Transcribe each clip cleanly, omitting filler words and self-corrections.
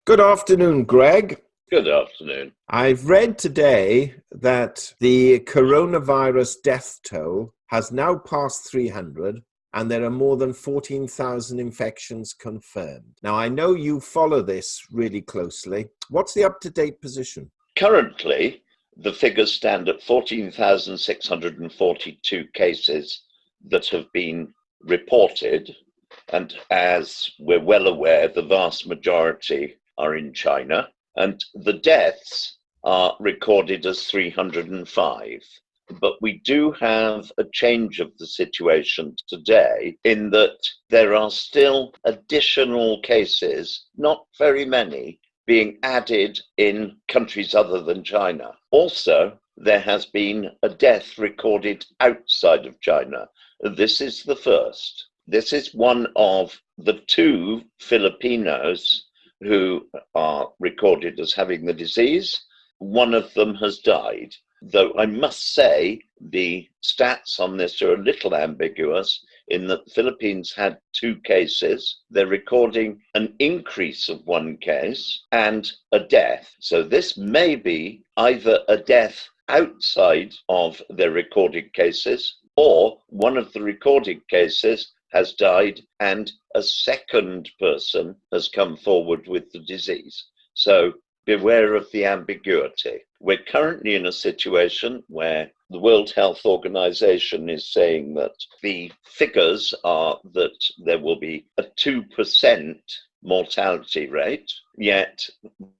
Good afternoon, Greg. Good afternoon. I've read today that the coronavirus death toll has now passed 300 and there are more than 14,000 infections confirmed. Now, I know you follow this really closely. What's the up-to-date position? Currently, the figures stand at 14,642 cases that have been reported. And as we're well aware, the vast majority are in China. And the deaths are recorded as 305. But we do have a change of the situation today in that there are still additional cases, not very many, being added in countries other than China. Also, there has been a death recorded outside of China. This is the first. This is one of the two Filipinos who are recorded as having the disease. One of them has died, though I must say the stats on this are a little ambiguous in that the Philippines had two cases. They're recording an increase of one case and a death. So this may be either a death outside of their recorded cases, or one of the recorded cases has died and a second person has come forward with the disease. So beware of the ambiguity. We're currently in a situation where the World Health Organization is saying that the figures are that there will be a 2% mortality rate, yet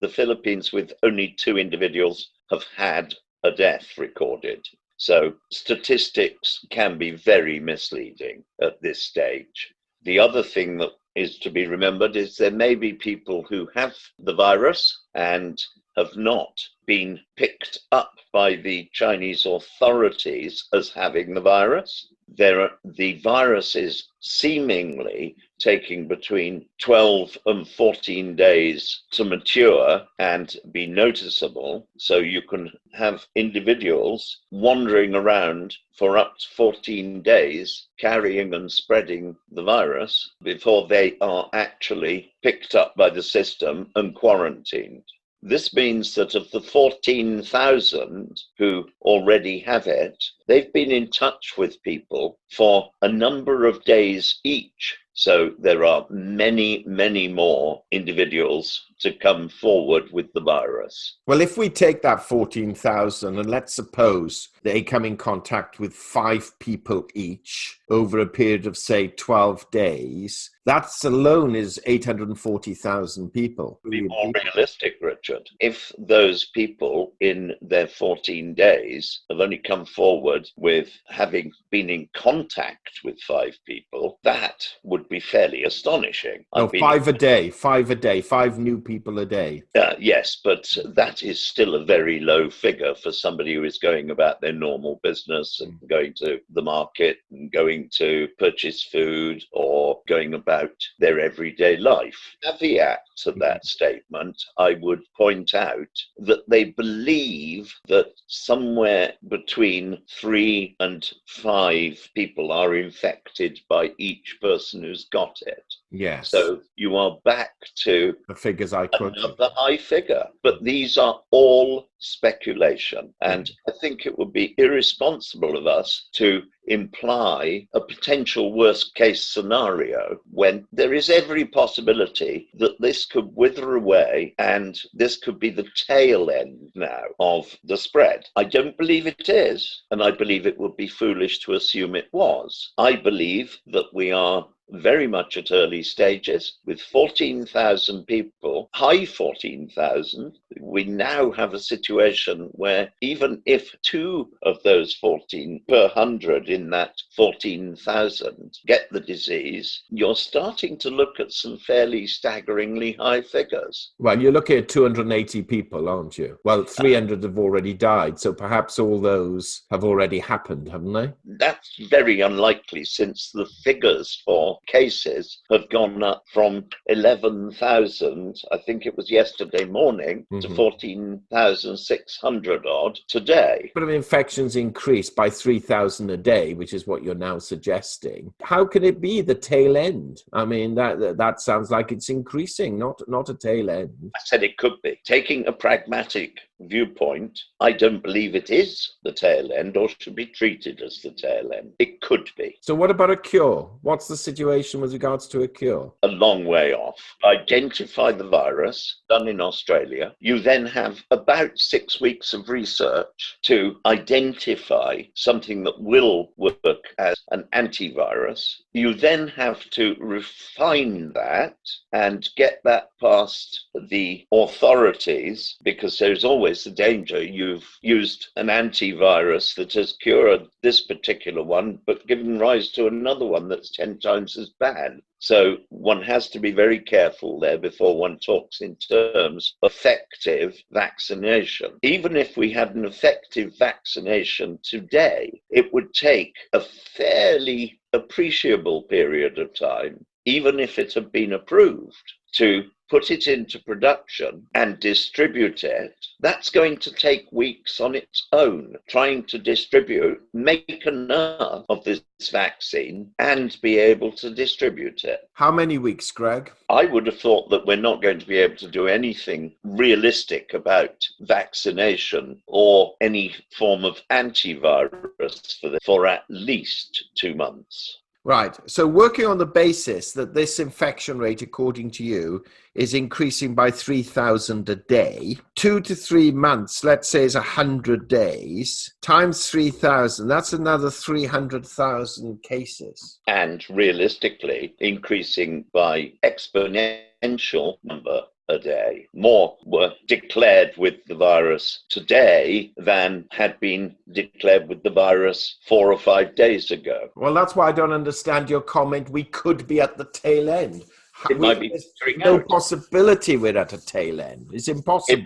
the Philippines, with only two individuals, have had a death recorded. So statistics can be very misleading at this stage. The other thing that is to be remembered is there may be people who have the virus and have not been picked up by the Chinese authorities as having the virus. The virus is seemingly taking between 12 and 14 days to mature and be noticeable. So you can have individuals wandering around for up to 14 days carrying and spreading the virus before they are actually picked up by the system and quarantined. This means that of the 14,000 who already have it, they've been in touch with people for a number of days each. So there are many, many more individuals to come forward with the virus. Well, if we take that 14,000 and let's suppose they come in contact with 5 people each over a period of, say, 12 days, that alone is 840,000 people. Be more realistic, Richard. If those people in their 14 days have only come forward with having been in contact with 5 people, that would be fairly astonishing. No, 5 a day, 5 new people a day. Yes, but that is still a very low figure for somebody who is going about their normal business and going to the market and going to purchase food or going about their everyday life. Caveat to that statement, I would point out that they believe that somewhere between 3 and 5 people are infected by each person who's got it. Yes. So you are back to the figures I quoted. Another high figure. But these are all speculation. And I think it would be irresponsible of us to imply a potential worst case scenario when there is every possibility that this could wither away and this could be the tail end now of the spread. I don't believe it is, and I believe it would be foolish to assume it was. I believe that we are very much at early stages with 14,000 people, high 14,000. We now have a situation where even if 2 of those 14 per 100 in that 14,000 get the disease, you're starting to look at some fairly staggeringly high figures. Well, you're looking at 280 people, aren't you? Well, 300 have already died, so perhaps all those have already happened, haven't they? That's very unlikely, since the figures for your cases have gone up from 11,000, I think it was yesterday morning, to 14,600 odd today. But if infections increase by 3,000 a day, which is what you're now suggesting, how can it be the tail end? I mean, that sounds like it's increasing, not a tail end. I said it could be. Taking a pragmatic viewpoint, I don't believe it is the tail end or should be treated as the tail end. It could be. So what about a cure? What's the situation with regards to a cure? A long way off. Identify the virus, done in Australia. You then have about 6 weeks of research to identify something that will work as an antivirus. You then have to refine that and get that past the authorities, because there's always the danger you've used an antivirus that has cured this particular one, but given rise to another one that's 10 times as bad. So one has to be very careful there before one talks in terms of effective vaccination. Even if we had an effective vaccination today, it would take a fairly appreciable period of time, even if it had been approved, to put it into production and distribute it. That's going to take weeks on its own, trying to distribute, make enough of this vaccine and be able to distribute it. How many weeks, Greg? I would have thought that we're not going to be able to do anything realistic about vaccination or any form of antivirus for at least 2 months. Right. So working on the basis that this infection rate, according to you, is increasing by 3,000 a day, 2 to 3 months, let's say is 100 days, times 3,000, that's another 300,000 cases. And realistically, increasing by exponential number a day. More were declared with the virus today than had been declared with the virus 4 or 5 days ago. Well, that's why I don't understand your comment, we could be at the tail end. It might be There's no possibility we're at a tail end. It's impossible.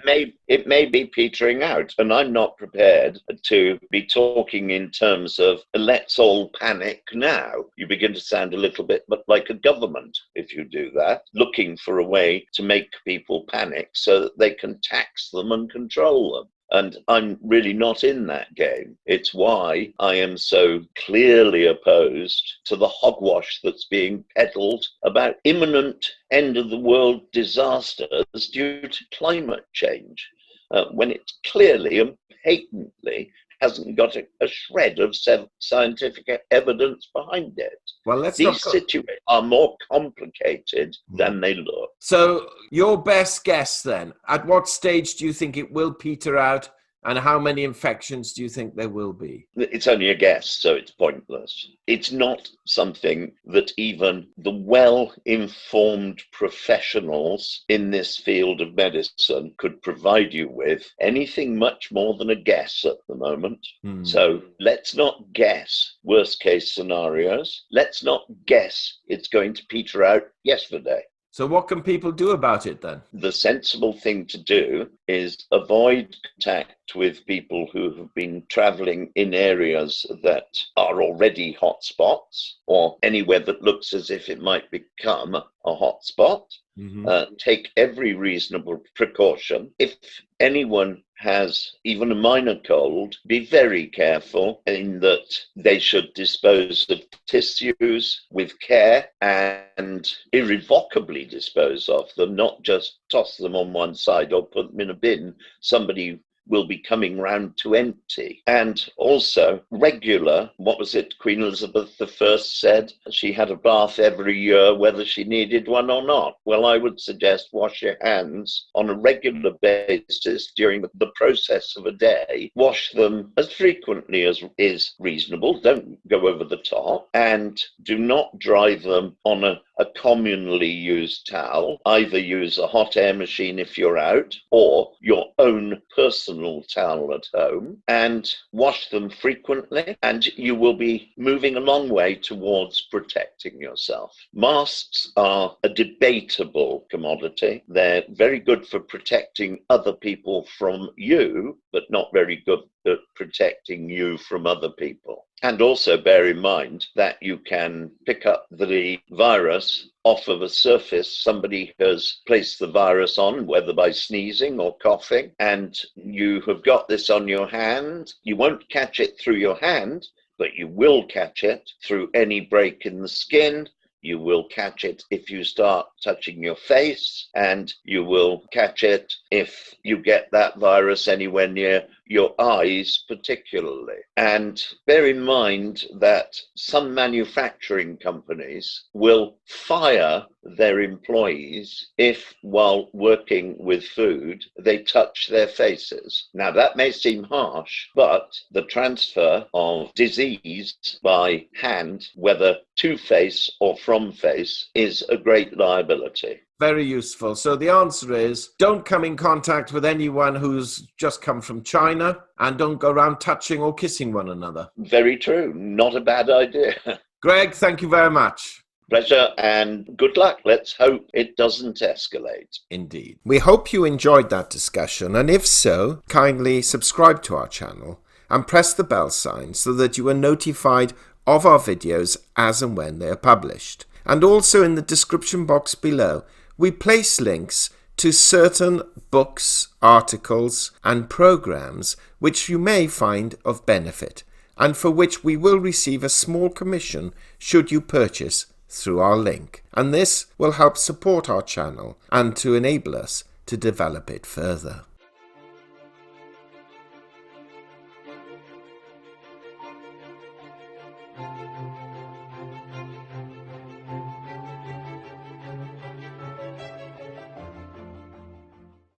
It may be petering out, and I'm not prepared to be talking in terms of let's all panic now. You begin to sound a little bit like a government if you do that, looking for a way to make people panic so that they can tax them and control them. And I'm really not in that game. It's why I am so clearly opposed to the hogwash that's being peddled about imminent end-of-the-world disasters due to climate change, when it clearly and patently hasn't got a shred of scientific evidence behind it. Well, These situations are more complicated than they look. So your best guess then, at what stage do you think it will peter out, and how many infections do you think there will be? It's only a guess, so it's pointless. It's not something that even the well-informed professionals in this field of medicine could provide you with anything much more than a guess at the moment. So let's not guess worst-case scenarios. Let's not guess it's going to peter out yesterday. So what can people do about it then? The sensible thing to do is avoid contact with people who have been traveling in areas that are already hotspots or anywhere that looks as if it might become a hotspot. Take every reasonable precaution. If anyone has even a minor cold, be very careful in that they should dispose of tissues with care and irrevocably dispose of them, not just toss them on one side or put them in a bin somebody will be coming round to empty. And also regular, what was it Queen Elizabeth I said? She had a bath every year, whether she needed one or not. Well, I would suggest wash your hands on a regular basis during the process of a day. Wash them as frequently as is reasonable. Don't go over the top. And do not dry them on a commonly used towel. Either use a hot air machine if you're out, or your own personal towel at home, and wash them frequently, and you will be moving a long way towards protecting yourself. Masks are a debatable commodity. They're very good for protecting other people from you, but not very good at protecting you from other people. And also bear in mind that you can pick up the virus off of a surface somebody has placed the virus on, whether by sneezing or coughing, and you have got this on your hand. You won't catch it through your hand, but you will catch it through any break in the skin. You will catch it if you start touching your face, and you will catch it if you get that virus anywhere near your eyes particularly. And bear in mind that some manufacturing companies will fire their employees if, while working with food, they touch their faces. Now, that may seem harsh, but the transfer of disease by hand, whether to face or from face, is a great liability. Very useful. So the answer is, don't come in contact with anyone who's just come from China, and don't go around touching or kissing one another. Very true. Not a bad idea. Greg, thank you very much. Pleasure and good luck. Let's hope it doesn't escalate. Indeed. We hope you enjoyed that discussion, and if so, kindly subscribe to our channel and press the bell sign so that you are notified of our videos as and when they are published. And also in the description box below, we place links to certain books, articles, and programs which you may find of benefit, and for which we will receive a small commission should you purchase through our link. And this will help support our channel and to enable us to develop it further.